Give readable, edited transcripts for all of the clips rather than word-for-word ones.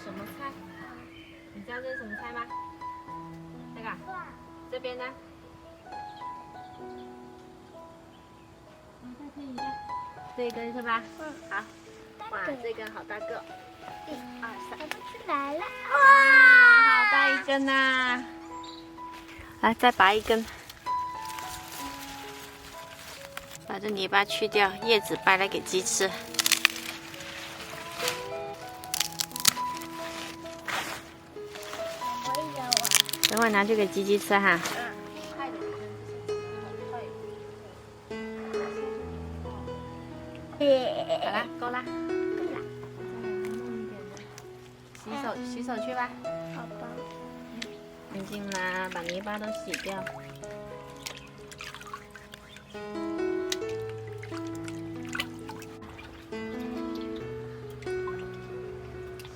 什么菜？你知道这是什么菜吗？那个，这边呢？再听一下，这一根是吧？嗯，好。哇，这根好大个。1、2、3，小兔子来了！哇，好大一根呐！来，再拔一根，把这泥巴去掉，叶子掰来给鸡吃。我也有啊。等会拿去给鸡吃哈。好了，够啦。洗手去吧。好吧。干净啦，把泥巴都洗掉。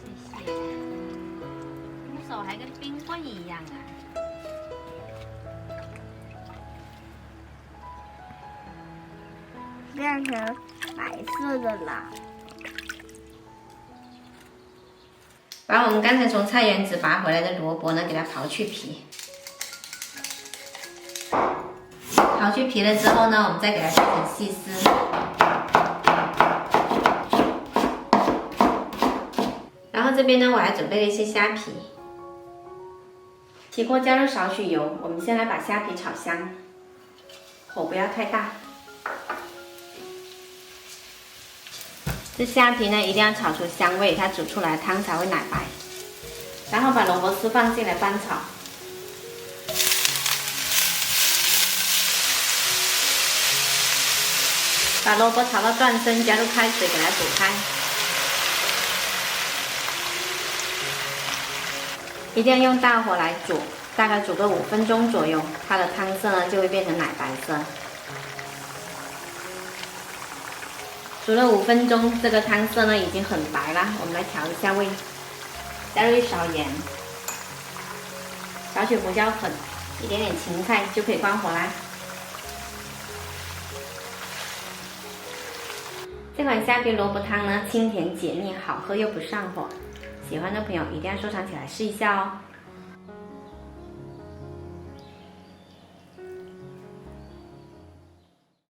谢谢。你手还跟冰棍一样啊！变成白色的啦。把我们刚才从菜园子拔回来的萝卜呢，给它刨去皮。刨去皮了之后呢，我们再给它切成细丝。然后这边呢，我还准备了一些虾皮。起锅加入少许油，我们先来把虾皮炒香，火不要太大。这虾皮呢，一定要炒出香味，它煮出来汤才会奶白。然后把萝卜丝放进来翻炒，把萝卜炒到断生，加入开水给它煮开。一定要用大火来煮，大概煮个5分钟左右，它的汤色呢就会变成奶白色。煮了5分钟，这个汤色呢已经很白了，我们来调一下味，加入1勺盐，少许胡椒粉，一点点芹菜就可以关火啦。这款虾皮萝卜汤呢，清甜解腻，好喝又不上火，喜欢的朋友一定要收藏起来试一下哦。